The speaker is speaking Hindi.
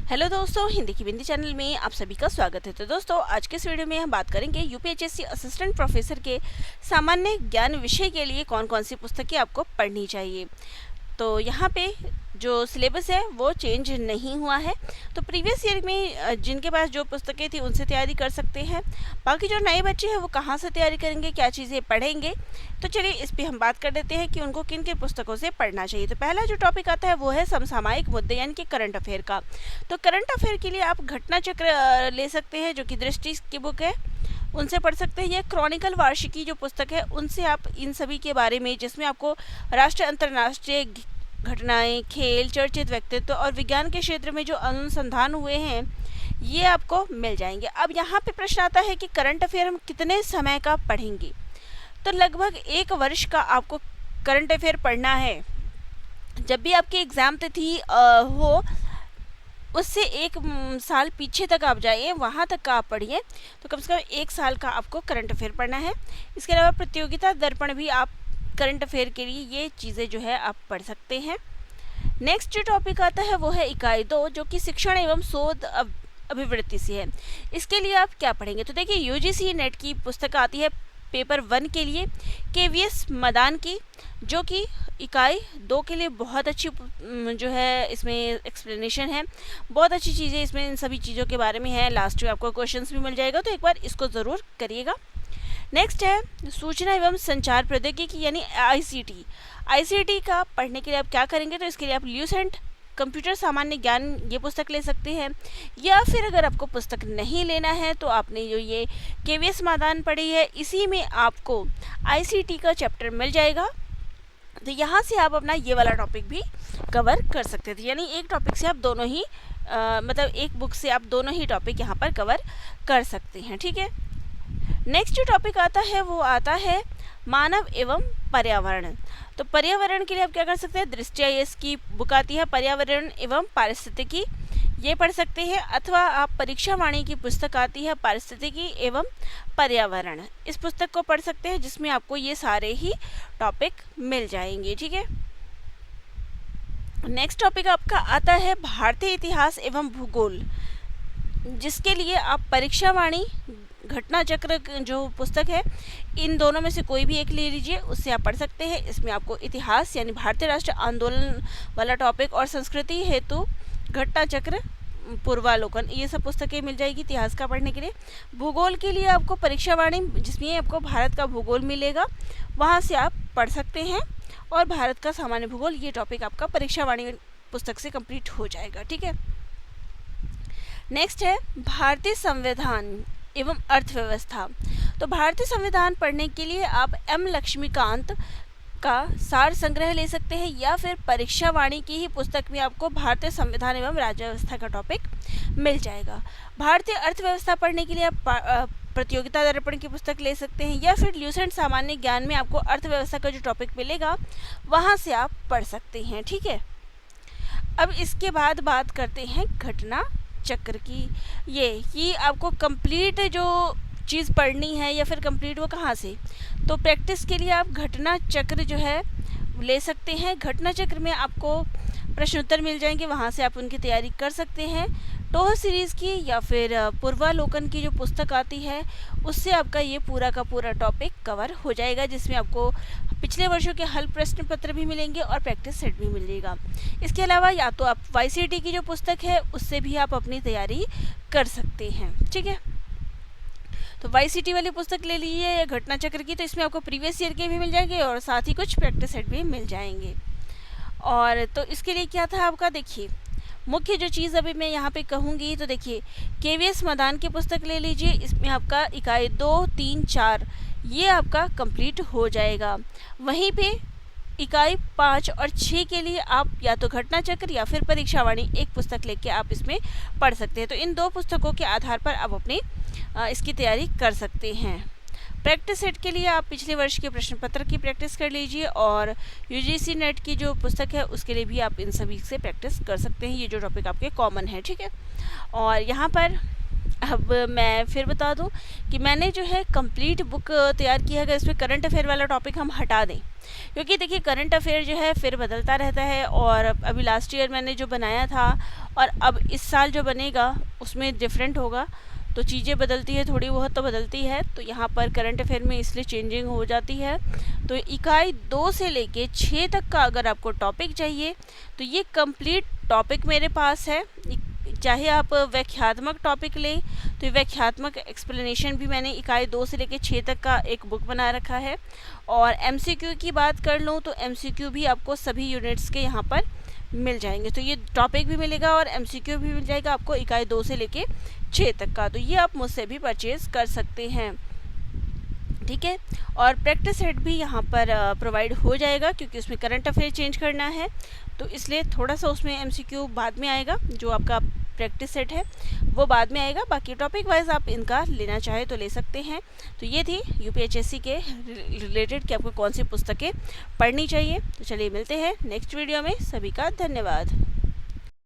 हेलो दोस्तों, हिंदी की बिंदी चैनल में आप सभी का स्वागत है। तो दोस्तों, आज के इस वीडियो में हम बात करेंगे यूपीएचएससी असिस्टेंट प्रोफेसर के सामान्य ज्ञान विषय के लिए कौन कौन सी पुस्तकें आपको पढ़नी चाहिए। तो यहाँ पे जो सिलेबस है वो चेंज नहीं हुआ है, तो प्रीवियस ईयर में जिनके पास जो पुस्तकें थी उनसे तैयारी कर सकते हैं। बाकी जो नए बच्चे हैं वो कहाँ से तैयारी करेंगे, क्या चीज़ें पढ़ेंगे, तो चलिए इस पर हम बात कर लेते हैं कि उनको किन किन पुस्तकों से पढ़ना चाहिए। तो पहला जो टॉपिक आता है वो है समसामयिक मुद्दे यानी कि करंट अफेयर का। तो करंट अफेयर के लिए आप घटना चक्र ले सकते हैं, जो कि दृष्टि की बुक है, उनसे पढ़ सकते हैं। ये क्रॉनिकल वार्षिकी जो पुस्तक है उनसे आप इन सभी के बारे में, जिसमें आपको राष्ट्रीय अंतर्राष्ट्रीय घटनाएं, खेल, चर्चित व्यक्तित्व और विज्ञान के क्षेत्र में जो अनुसंधान हुए हैं ये आपको मिल जाएंगे। अब यहाँ पे प्रश्न आता है कि करंट अफेयर हम कितने समय का पढ़ेंगे। तो लगभग 1 वर्ष का आपको करंट अफेयर पढ़ना है। जब भी आपकी एग्ज़ाम तिथि हो उससे 1 साल पीछे तक आप जाइए, वहाँ तक का आप पढ़िए। तो कम से कम 1 साल का आपको करंट अफेयर पढ़ना है। इसके अलावा प्रतियोगिता दर्पण भी आप करंट अफेयर के लिए ये चीज़ें जो है आप पढ़ सकते हैं। नेक्स्ट जो टॉपिक आता है वो है इकाई 2, जो कि शिक्षण एवं शोध अभिवृत्ति से है। इसके लिए आप क्या पढ़ेंगे, तो देखिए यूजीसी नेट की पुस्तक आती है पेपर 1 के लिए, केवीएस मदान की, जो कि इकाई 2 के लिए बहुत अच्छी जो है इसमें एक्सप्लेनेशन है, बहुत अच्छी चीज़ें इसमें इन सभी चीज़ों के बारे में है। लास्ट में आपको क्वेश्चंस भी मिल जाएगा, तो एक बार इसको ज़रूर करिएगा। नेक्स्ट है सूचना एवं संचार प्रौद्योगिकी यानी आईसीटी। आईसीटी का पढ़ने के लिए आप क्या करेंगे, तो इसके लिए आप ल्यूसेंट कंप्यूटर सामान्य ज्ञान ये पुस्तक ले सकते हैं, या फिर अगर आपको पुस्तक नहीं लेना है तो आपने जो ये केवीएस मैदान पढ़ी है इसी में आपको आईसीटी का चैप्टर मिल जाएगा। तो यहाँ से आप अपना ये वाला टॉपिक भी कवर कर सकते थे, यानी एक टॉपिक से आप दोनों ही मतलब एक बुक से आप दोनों ही टॉपिक यहाँ पर कवर कर सकते हैं, ठीक है। नेक्स्ट जो टॉपिक आता है वो आता है मानव एवं पर्यावरण। तो पर्यावरण के लिए आप क्या कर सकते हैं, दृष्टि आईएएस की बुक आती है पर्यावरण एवं पारिस्थितिकी, ये पढ़ सकते हैं। अथवा आप परीक्षा वाणी की पुस्तक आती है पारिस्थितिकी एवं पर्यावरण, इस पुस्तक को पढ़ सकते हैं, जिसमें आपको ये सारे ही टॉपिक मिल जाएंगे, ठीक है। नेक्स्ट टॉपिक आपका आता है भारतीय इतिहास एवं भूगोल, जिसके लिए आप परीक्षा वाणी, घटना चक्र जो पुस्तक है, इन दोनों में से कोई भी एक ले लीजिए, उससे आप पढ़ सकते हैं। इसमें आपको इतिहास यानी भारतीय राष्ट्रीय आंदोलन वाला टॉपिक और संस्कृति हेतु घटना चक्र, पूर्वालोकन, ये सब पुस्तकें मिल जाएगी इतिहास का पढ़ने के लिए। भूगोल के लिए आपको परीक्षा वाणी, जिसमें आपको भारत का भूगोल मिलेगा, वहाँ से आप पढ़ सकते हैं। और भारत का सामान्य भूगोल, ये टॉपिक आपका परीक्षा वाणी पुस्तक से कंप्लीट हो जाएगा, ठीक है। नेक्स्ट है भारतीय संविधान एवं अर्थव्यवस्था। तो भारतीय संविधान पढ़ने के लिए आप एम लक्ष्मीकांत का सार संग्रह ले सकते हैं, या फिर परीक्षा वाणी की ही पुस्तक में आपको भारतीय संविधान एवं राज्य व्यवस्था का टॉपिक मिल जाएगा। भारतीय अर्थव्यवस्था पढ़ने के लिए आप प्रतियोगिता दर्पण की पुस्तक ले सकते हैं, या फिर ल्यूसेंट सामान्य ज्ञान में आपको अर्थव्यवस्था का जो टॉपिक मिलेगा वहाँ से आप पढ़ सकते हैं, ठीक है। अब इसके बाद बात करते हैं घटना चक्र की। ये आपको कंप्लीट जो चीज़ पढ़नी है, या फिर कंप्लीट वो कहाँ से, तो प्रैक्टिस के लिए आप घटना चक्र जो है ले सकते हैं। घटना चक्र में आपको प्रश्न उत्तर मिल जाएंगे, वहाँ से आप उनकी तैयारी कर सकते हैं। टोह सीरीज़ की या फिर पूर्वालोकन की जो पुस्तक आती है उससे आपका ये पूरा का पूरा टॉपिक कवर हो जाएगा, जिसमें आपको पिछले वर्षों के हल प्रश्न पत्र भी मिलेंगे और प्रैक्टिस सेट भी मिलेगा। इसके अलावा या तो आप वाईसीटी की जो पुस्तक है उससे भी आप अपनी तैयारी कर सकते हैं, ठीक है। तो वाईसीटी वाली पुस्तक ले लीजिए या घटना चक्र की, तो इसमें आपको प्रीवियस ईयर के भी मिल जाएंगे और साथ ही कुछ प्रैक्टिस सेट भी मिल जाएंगे। और तो इसके लिए क्या था आपका, देखिए मुख्य जो चीज़ अभी मैं यहाँ पे कहूँगी, तो देखिए केवीएस मदान की पुस्तक ले लीजिए, इसमें आपका इकाई 2, 3, 4 ये आपका कंप्लीट हो जाएगा। वहीं पे इकाई 5 और 6 के लिए आप या तो घटना चक्र या फिर परीक्षा वाणी एक पुस्तक लेके आप इसमें पढ़ सकते हैं। तो इन 2 पुस्तकों के आधार पर आप अपनी इसकी तैयारी कर सकते हैं। प्रैक्टिस सेट के लिए आप पिछले वर्ष के प्रश्न पत्र की प्रैक्टिस कर लीजिए, और यूजीसी नेट की जो पुस्तक है उसके लिए भी आप इन सभी से प्रैक्टिस कर सकते हैं। ये जो टॉपिक आपके कॉमन है, ठीक है। और यहाँ पर अब मैं फिर बता दूं कि मैंने जो है कंप्लीट बुक तैयार की है। अगर इसमें करंट अफेयर वाला टॉपिक हम हटा दें, क्योंकि देखिए करंट अफेयर जो है फिर बदलता रहता है, और अभी लास्ट ईयर मैंने जो बनाया था और अब इस साल जो बनेगा उसमें डिफरेंट होगा, तो चीज़ें बदलती है, थोड़ी बहुत तो बदलती है। तो यहाँ पर करंट अफेयर में इसलिए चेंजिंग हो जाती है। तो इकाई 2 से लेके 6 तक का अगर आपको टॉपिक चाहिए तो ये कंप्लीट टॉपिक मेरे पास है। चाहे आप व्याख्यात्मक टॉपिक लें तो ये व्याख्यात्मक एक्सप्लेनेशन भी मैंने इकाई 2 से लेकर 6 तक का एक बुक बना रखा है। और एमसीक्यू की बात कर लूँ तो एमसीक्यू भी आपको सभी यूनिट्स के यहाँ पर मिल जाएंगे। तो ये टॉपिक भी मिलेगा और एमसीक्यू भी मिल जाएगा आपको इकाई 2 से लेके 6 तक का। तो ये आप मुझसे भी परचेज़ कर सकते हैं, ठीक है। और प्रैक्टिस सेट भी यहाँ पर प्रोवाइड हो जाएगा, क्योंकि उसमें करंट अफेयर चेंज करना है, तो इसलिए थोड़ा सा उसमें एमसीक्यू बाद में आएगा। जो आपका प्रैक्टिस सेट है वो बाद में आएगा, बाकी टॉपिक वाइज आप इनका लेना चाहे तो ले सकते हैं। तो ये थी यूपीएचएससी के रिलेटेड कि आपको कौन सी पुस्तकें पढ़नी चाहिए। तो चलिए मिलते हैं नेक्स्ट वीडियो में। सभी का धन्यवाद।